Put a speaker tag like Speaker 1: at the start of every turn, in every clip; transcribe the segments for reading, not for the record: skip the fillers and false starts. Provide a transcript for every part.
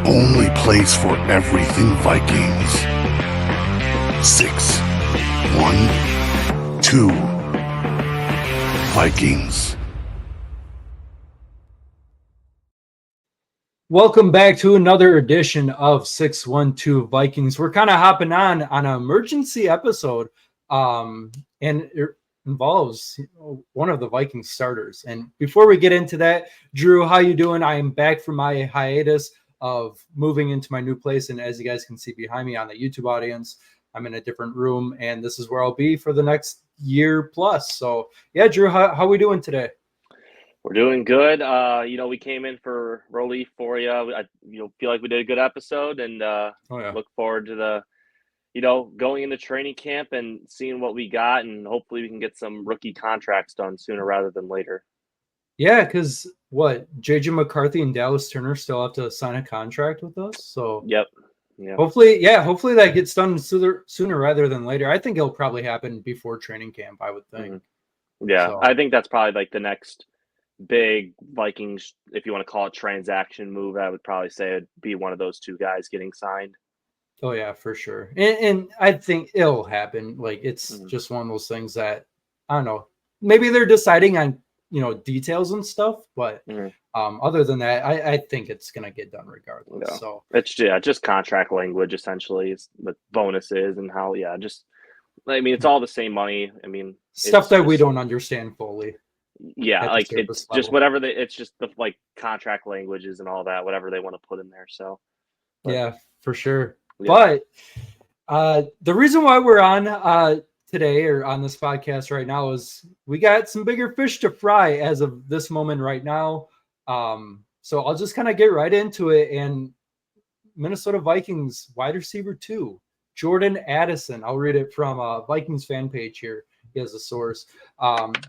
Speaker 1: only place for everything Vikings. 6, 1, 2, Vikings.
Speaker 2: Welcome back to another edition of 612 Vikings. We're kind of hopping on an emergency episode, and it involves one of the Vikings starters. And before we get into that, Drew, how you doing? I am back from my hiatus of moving into my new place, and as you guys can see behind me on the YouTube audience, I'm in a different room, and this is where I'll be for the next year plus. So, yeah, Drew, how we doing today?
Speaker 3: We're doing good. We came in for relief for you. I feel like we did a good episode, and look forward to going into training camp and seeing what we got, and hopefully we can get some rookie contracts done sooner rather than later.
Speaker 2: Yeah, because JJ McCarthy and Dallas Turner still have to sign a contract with us. So
Speaker 3: yep.
Speaker 2: Hopefully that gets done sooner rather than later. I think it'll probably happen before training camp, I would think.
Speaker 3: Mm-hmm. Yeah, so I think that's probably like the next big Vikings, if you want to call it transaction move. I would probably say it'd be one of those two guys getting signed.
Speaker 2: Oh yeah, for sure. And I think it'll happen. Like it's just one of those things that I don't know. Maybe they're deciding on details and stuff, but other than that, I think it's gonna get done regardless. Yeah. So
Speaker 3: it's just contract language essentially. It's the bonuses and how it's all the same money. I mean
Speaker 2: stuff that we don't understand fully.
Speaker 3: Yeah, like it's just whatever it's just the contract languages and all that, whatever they want to put in there. So
Speaker 2: yeah, for sure. Yeah. But the reason why we're on today or on this podcast right now is we got some bigger fish to fry as of this moment right now. So I'll just kind of get right into it. And Minnesota Vikings wide receiver 2, Jordan Addison. I'll read it from Vikings fan page here. He has a source.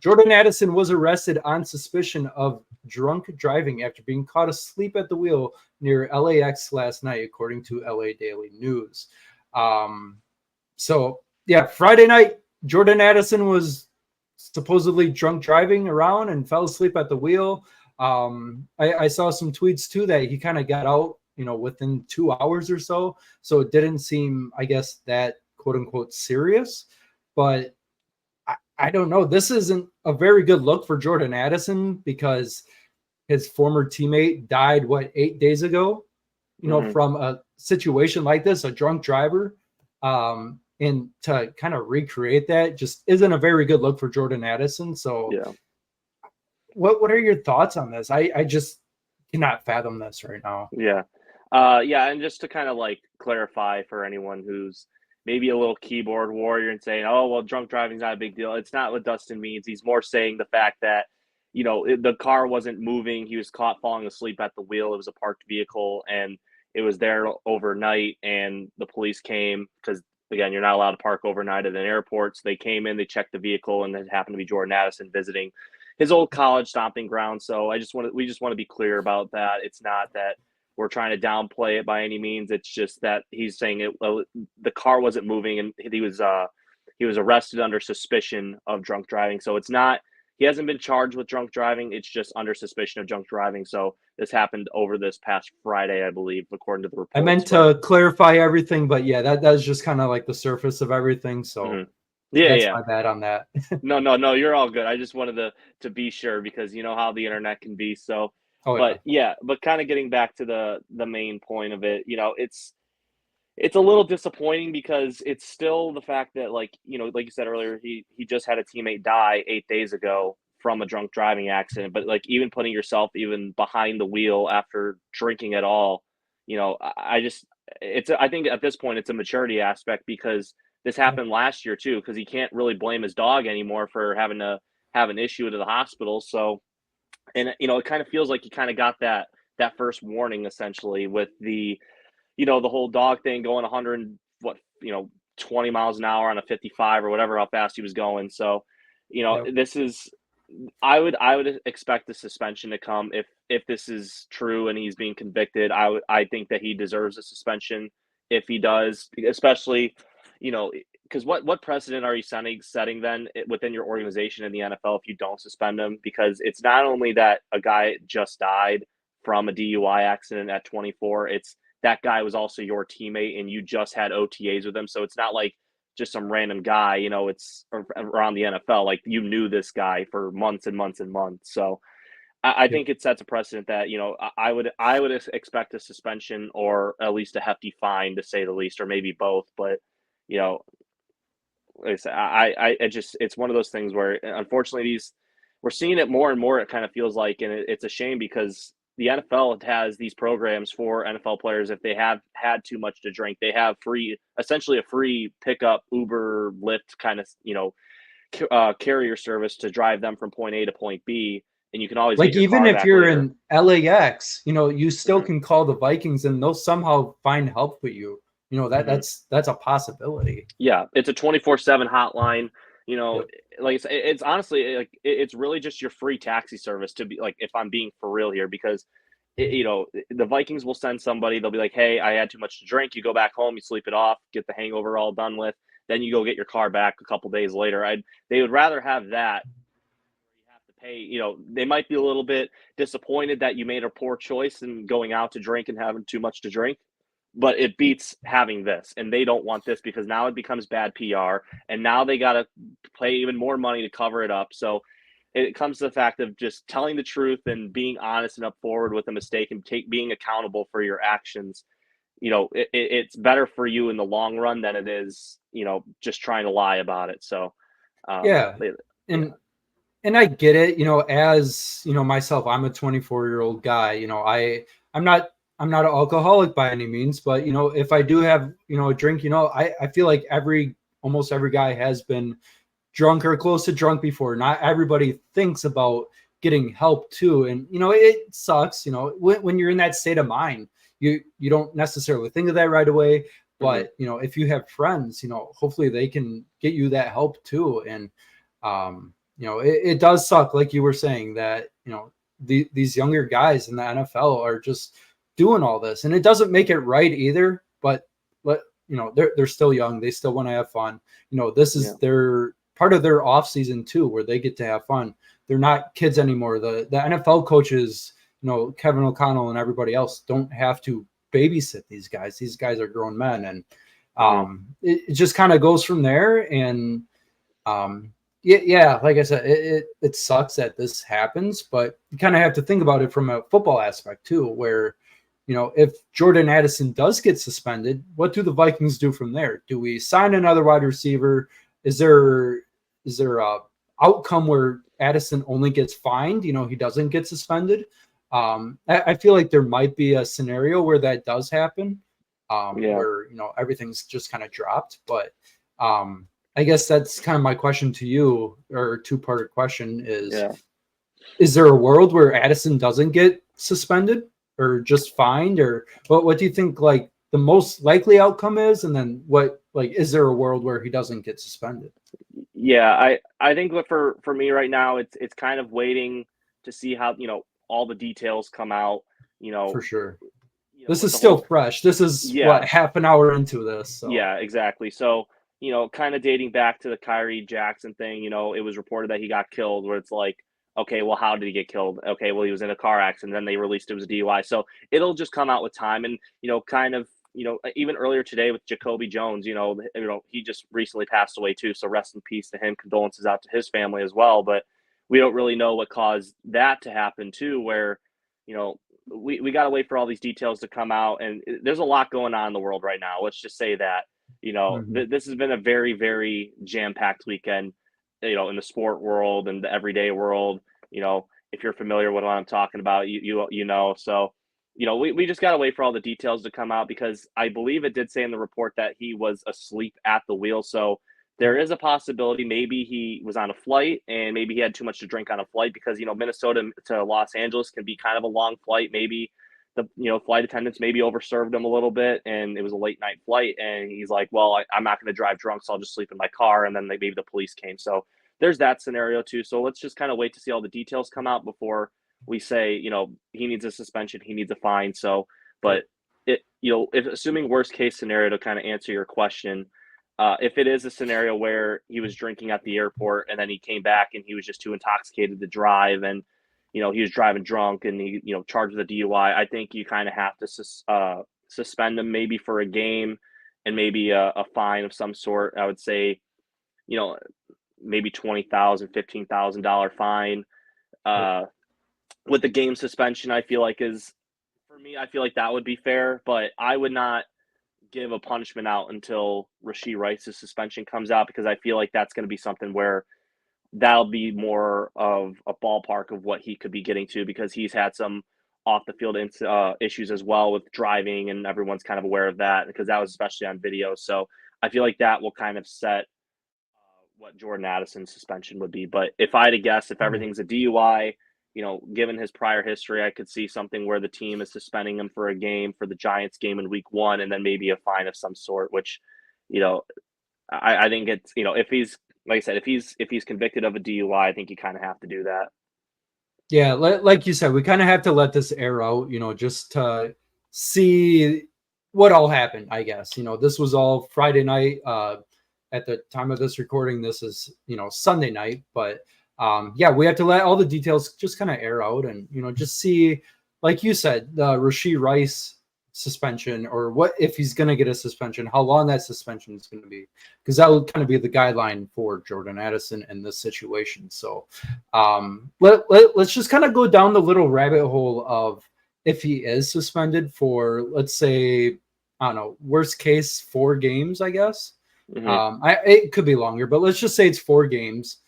Speaker 2: Jordan Addison was arrested on suspicion of drunk driving after being caught asleep at the wheel near LAX last night, according to LA Daily News. Friday night, Jordan Addison was supposedly drunk driving around and fell asleep at the wheel. I saw some tweets too that he kind of got out, within 2 hours or so. So it didn't seem, I guess, that quote unquote serious, but I don't know. This isn't a very good look for Jordan Addison because his former teammate died, 8 days ago, from a situation like this, a drunk driver. And to kind of recreate that just isn't a very good look for Jordan Addison. So what are your thoughts on this? I just cannot fathom this right now.
Speaker 3: Yeah. And just to kind of clarify for anyone who's maybe a little keyboard warrior and saying, oh, well, drunk driving is not a big deal. It's not what Dustin means. He's more saying the fact that, the car wasn't moving. He was caught falling asleep at the wheel. It was a parked vehicle, and it was there overnight, and the police came because, again, you're not allowed to park overnight at an airport. So they came in, they checked the vehicle, and it happened to be Jordan Addison visiting his old college stomping ground. So we just want to be clear about that. It's not that we're trying to downplay it by any means. It's just that he's saying the car wasn't moving, and he was arrested under suspicion of drunk driving. So it's not, he hasn't been charged with drunk driving. It's just under suspicion of drunk driving. So this happened over this past Friday, I believe, according to the report.
Speaker 2: I meant to clarify everything, but yeah, that's just kind of like the surface of everything. So that's my bad on that.
Speaker 3: No, you're all good. I just wanted to be sure because you know how the internet can be. So. But kind of getting back to the main point of it, it's a little disappointing because it's still the fact that like you said earlier, he just had a teammate die 8 days ago from a drunk driving accident. But even putting yourself even behind the wheel after drinking at all, I think at this point it's a maturity aspect because this happened last year too, because he can't really blame his dog anymore for having to have an issue to the hospital. So. And, it kind of feels like he kind of got that first warning essentially with the whole dog thing going 20 miles an hour on a 55 or whatever, how fast he was going. So, this is, I would expect the suspension to come if this is true and he's being convicted. I think that he deserves a suspension if he does, especially, because what precedent are you setting then within your organization in the NFL if you don't suspend him? Because it's not only that a guy just died from a DUI accident at 24, it's that guy was also your teammate and you just had OTAs with him. So it's not like just some random guy, it's around the NFL. Like, you knew this guy for months and months and months. So I think it sets a precedent that, I would expect a suspension or at least a hefty fine, to say the least, or maybe both. But, like I said, it's one of those things where, unfortunately, we're seeing it more and more. It kind of feels like, and it's a shame because the NFL has these programs for NFL players. If they have had too much to drink, they have essentially a free pickup, Uber, Lyft kind of, carrier service to drive them from point A to point B. And you can always
Speaker 2: like,
Speaker 3: get your
Speaker 2: even
Speaker 3: car
Speaker 2: if
Speaker 3: back
Speaker 2: you're
Speaker 3: later.
Speaker 2: in LAX, you still
Speaker 3: Mhm.
Speaker 2: can call the Vikings and they'll somehow find help for you.
Speaker 3: Mhm.
Speaker 2: That's a possibility.
Speaker 3: Yeah, it's a 24/7 hotline.
Speaker 2: Yep.
Speaker 3: Like it's honestly like it's really just your free taxi service, to be like, if I'm being for real here, because the Vikings will send somebody. They'll be like, "Hey, I had too much to drink." You go back home, you sleep it off, get the hangover all done with. Then you go get your car back a couple days later. They would rather have that. You have to pay. They might be a little bit disappointed that you made a poor choice in going out to drink and having too much to drink, but it beats having this, and they don't want this because now it becomes bad PR, and now they got to pay even more money to cover it up. So it comes to the fact of just telling the truth and being honest and up forward with a mistake and being accountable for your actions. It's better for you in the long run than it is, just trying to lie about it. So,
Speaker 2: Yeah.
Speaker 3: yeah.
Speaker 2: And I get it, as myself, I'm a 24-year-old guy. I'm not I'm not an alcoholic by any means, but if I do have, a drink, I feel like almost every guy has been drunk or close to drunk before. Not everybody thinks about getting help too. And it sucks, when you're in that state of mind, you don't necessarily think of that right away.
Speaker 3: Mhm.
Speaker 2: But if you have friends, hopefully they can get you that help too. And it does suck, like you were saying, that these younger guys in the NFL are just doing all this, and it doesn't make it right either. But they're still young; they still want to have fun. This
Speaker 3: Yeah.
Speaker 2: is their part of their off season too, where they get to have fun. They're not kids anymore. The NFL coaches, Kevin O'Connell and everybody else, don't have to babysit these guys. These guys are grown men, and
Speaker 3: Mhm.
Speaker 2: it just kind of goes from there. And yeah, like I said, it sucks that this happens, but you kind of have to think about it from a football aspect too, where if Jordan Addison does get suspended, what do the Vikings do from there? Do we sign another wide receiver? Is there a outcome where Addison only gets fined? He doesn't get suspended. I feel like there might be a scenario where that does happen,
Speaker 3: Yeah.
Speaker 2: where everything's just kind of dropped. But I guess that's kind of my question to you, or a two-part question
Speaker 3: Yeah.
Speaker 2: is there a world where Addison doesn't get suspended or just fined, or what do you think like the most likely outcome is? And then is there a world where he doesn't get suspended?
Speaker 3: Yeah, I think what for me right now, it's kind of waiting to see how, all the details come out, you know,
Speaker 2: For sure. This
Speaker 3: with
Speaker 2: is
Speaker 3: the
Speaker 2: still
Speaker 3: whole.
Speaker 2: fresh. This is
Speaker 3: Yeah,
Speaker 2: half an hour into this. So
Speaker 3: yeah, exactly. So, kind of dating back to the Kyrie Jackson thing, it was reported that he got killed, where it's like, okay, well, how did he get killed? Okay, well, he was in a car accident. Then they released it was a DUI. So it'll just come out with time. And, kind of, even earlier today with Jacoby Jones, he just recently passed away too. So rest in peace to him. Condolences out to his family as well. But we don't really know what caused that to happen too, where, you know, we got to wait for all these details to come out. And there's a lot going on in the world right now. Let's just say that,
Speaker 2: mhm.
Speaker 3: this has been a very, very jam-packed weekend, in the sport world and the everyday world. If you're familiar with what I'm talking about, you know. So, we just got to wait for all the details to come out, because I believe it did say in the report that he was asleep at the wheel. So there is a possibility maybe he was on a flight and maybe he had too much to drink on a flight, because, Minnesota to Los Angeles can be kind of a long flight. Maybe the, flight attendants maybe overserved him a little bit and it was a late night flight. And he's like, well, I'm not going to drive drunk, so I'll just sleep in my car. And then maybe the police came. So there's that scenario too. So let's just kind of wait to see all the details come out before we say, he needs a suspension, he needs a fine. So, but
Speaker 2: Yep.
Speaker 3: if assuming worst case scenario, to kind of answer your question, if it is a scenario where he was drinking at the airport and then he came back and he was just too intoxicated to drive, and he was driving drunk and he charged with a DUI, I think you kind of have to suspend him maybe for a game and maybe a fine of some sort. I would say, maybe $20,000, $15,000 fine. With the game suspension, I feel like for me, I feel like that would be fair, but I would not give a punishment out until Rashee Rice's suspension comes out, because I feel like that's going to be something where that'll be more of a ballpark of what he could be getting to, because he's had some off the field issues as well with driving, and everyone's kind of aware of that because that was especially on video. So I feel like that will kind of set what Jordan Addison's suspension would be. But if I had to guess, if everything's a DUI, given his prior history, I could see something where the team is suspending him for a game for the Giants game in week 1, and then maybe a fine of some sort, which, I think it's, if he's, like I said, if he's convicted of a DUI, I think you kind of have to do that.
Speaker 2: Yeah, like you said, we kind of have to let this air out, just to see what all happened, I guess. This was all Friday night. At the time of this recording, this is, Sunday night. But, yeah, we have to let all the details just kind of air out and, just see, like you said, the Rashee Rice suspension, or what if he's going to get a suspension, how long that suspension is going to be, because that would kind of be the guideline for Jordan Addison in this situation. So let's just kind of go down the little rabbit hole of if he is suspended for, let's say, I don't know, worst case 4 games, I guess. It could be longer, but let's just say it's 4 games.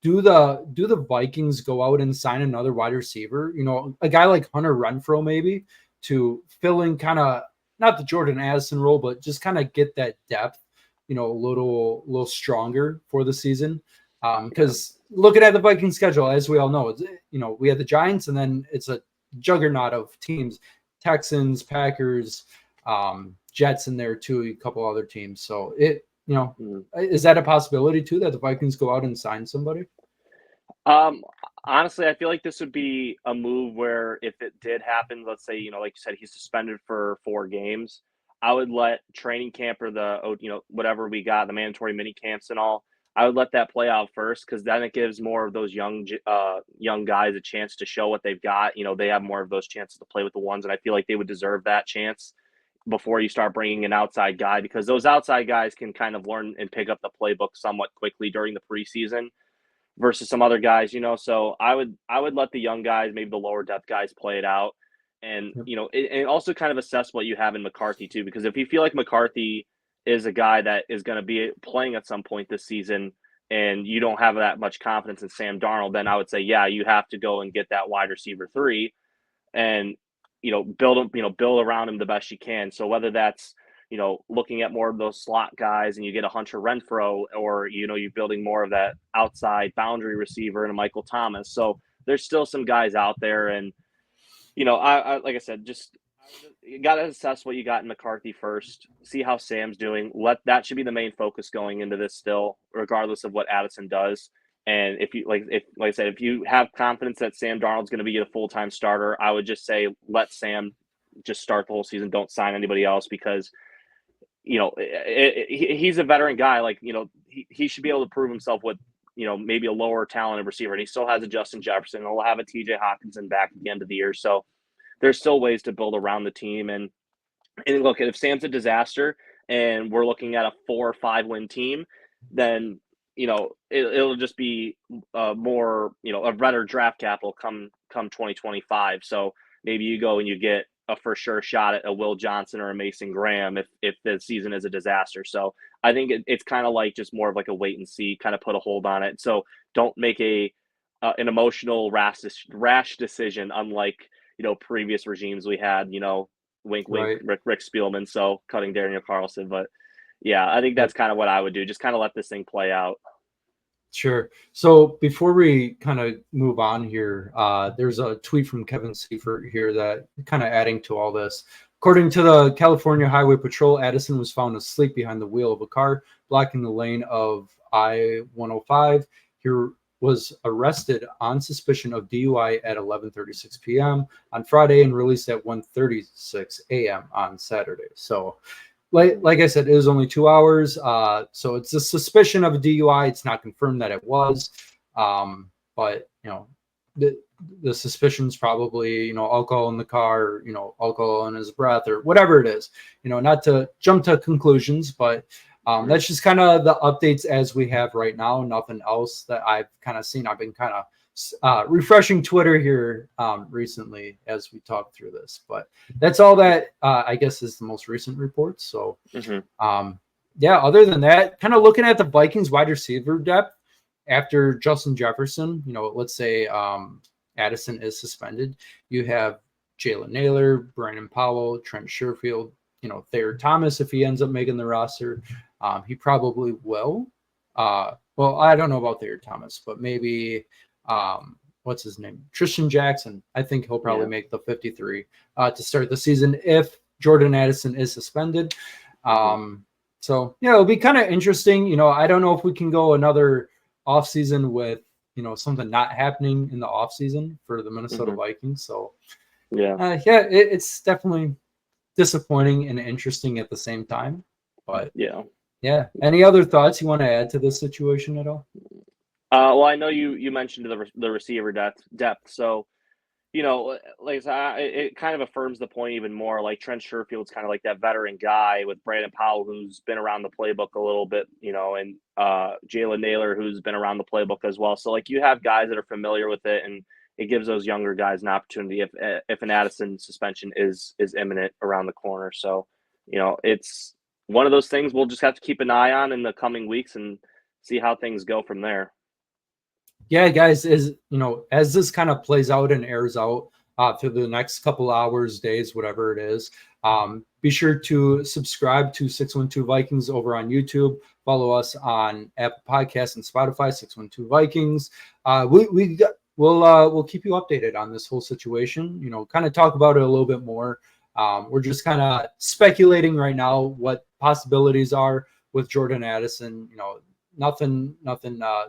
Speaker 2: Do the Vikings go out and sign another wide receiver, a guy like Hunter Renfrow maybe, to fill in kind of not the Jordan Addison role, but just kind of get that depth, a little stronger for the season. Because looking at the Vikings schedule, as we all know, we have the Giants, and then it's a juggernaut of teams, Texans, Packers, Jets in there too, a couple other teams. So is that a possibility too, that the Vikings go out and sign somebody?
Speaker 3: Honestly, I feel like this would be a move where if it did happen, let's say, like you said, he's suspended for 4 games, I would let training camp or whatever we got, the mandatory mini camps and all, I would let that play out first, because then it gives more of those young guys a chance to show what they've got. They have more of those chances to play with the ones, and I feel like they would deserve that chance before you start bringing an outside guy, because those outside guys can kind of learn and pick up the playbook somewhat quickly during the preseason versus some other guys, so I would let the young guys, maybe the lower depth guys, play it out. And, and also kind of assess what you have in McCarthy too, because if you feel like McCarthy is a guy that is going to be playing at some point this season and you don't have that much confidence in Sam Darnold, then I would say, yeah, you have to go and get that wide receiver 3 and, build around him the best you can. So whether that's, looking at more of those slot guys and you get a Hunter Renfrow, or, you're building more of that outside boundary receiver and a Michael Thomas. So there's still some guys out there. And, I like I said, you got to assess what you got in McCarthy first, see how Sam's doing. That should be the main focus going into this still, regardless of what Addison does. And if I said, if you have confidence that Sam Darnold's going to be a full-time starter, I would just say, let Sam just start the whole season. Don't sign anybody else, because he's a veteran guy. Like, he should be able to prove himself with, maybe a lower talented receiver. And he still has a Justin Jefferson. He'll have a TJ Hawkinson back at the end of the year. So there's still ways to build around the team. And look, if Sam's a disaster and we're looking at a 4 or 5 win team, then, it'll just be more, a better draft capital come 2025. So maybe you go and you get a for sure shot at a Will Johnson or a Mason Graham if the season is a disaster. So I think it's kind of like just more of like a wait and see, kind of put a hold on it. So don't make an emotional rash decision, unlike, previous regimes we had, wink, wink, right. Rick Spielman. So cutting Daniel Carlson. But yeah, I think that's kind of what I would do. Just kind of let this thing play out.
Speaker 2: Sure. So before we kind of move on here, there's a tweet from Kevin Seifert here that kind of adding to all this. According to the California Highway Patrol, Addison was found asleep behind the wheel of a car blocking the lane of I-105. He was arrested on suspicion of DUI at 11:36 p.m. on Friday and released at 1:36 a.m. on Saturday. So like I said, it was only 2 hours. So it's a suspicion of a DUI. It's not confirmed that it was. But, the suspicion's probably, you know, alcohol in the car, or, you know, alcohol in his breath or whatever it is, you know, not to jump to conclusions, but that's just kind of the updates as we have right now. Nothing else that I've kind of seen. I've been kind of refreshing Twitter here recently as we talk through this, but that's all that I guess is the most recent report. So yeah, other than that, kind of looking at the Vikings wide receiver depth after Justin Jefferson, you know, let's say Addison is suspended, you have Jalen Naylor, Brandon Powell, Trent Sherfield, you know, Thayer Thomas, if he ends up making the roster. He probably will. Well, I don't know about Thayer Thomas, but maybe what's his name? Tristan Jackson. I think he'll probably make the 53 to start the season if Jordan Addison is suspended. So yeah, it'll be kind of interesting. You know, I don't know if we can go another offseason with, you know, something not happening in the offseason for the Minnesota Vikings. So it's definitely disappointing and interesting at the same time. But yeah. Any other thoughts you want to add to this situation at all?
Speaker 3: Well, I know you mentioned the receiver depth. So, you know, like it kind of affirms the point even more. Like Trent Sherfield's kind of like that veteran guy with Brandon Powell, who's been around the playbook a little bit, you know, and Jalen Naylor, who's been around the playbook as well. So like you have guys that are familiar with it, and it gives those younger guys an opportunity if an Addison suspension is imminent around the corner. So, you know, it's one of those things we'll just have to keep an eye on in the coming weeks and see how things go from there.
Speaker 2: Yeah, guys, as you know, as this kind of plays out and airs out through the next couple hours, days, whatever it is, be sure to subscribe to 612 Vikings over on YouTube. Follow us on Apple Podcasts and Spotify, 612 Vikings. We'll keep you updated on this whole situation. You know, kind of talk about it a little bit more. We're just kind of speculating right now what possibilities are with Jordan Addison. You know, nothing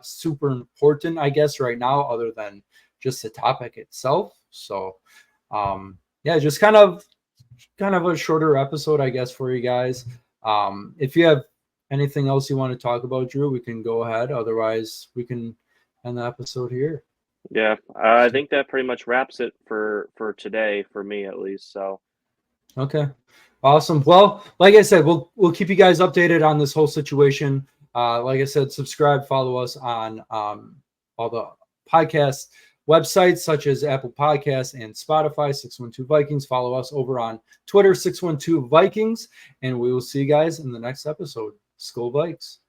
Speaker 2: super important, I guess, right now, other than just the topic itself. So, yeah, just kind of a shorter episode, I guess, for you guys. If you have anything else you want to talk about, Drew, we can go ahead. Otherwise, we can end the episode here.
Speaker 3: Yeah, I think that pretty much wraps it for today, for me at least. So,
Speaker 2: okay, awesome. Well, like I said, we'll keep you guys updated on this whole situation. Like I said, subscribe, follow us on all the podcast websites such as Apple Podcasts and Spotify, 612 Vikings. Follow us over on Twitter, 612 Vikings, and we will see you guys in the next episode. Skol Vikes.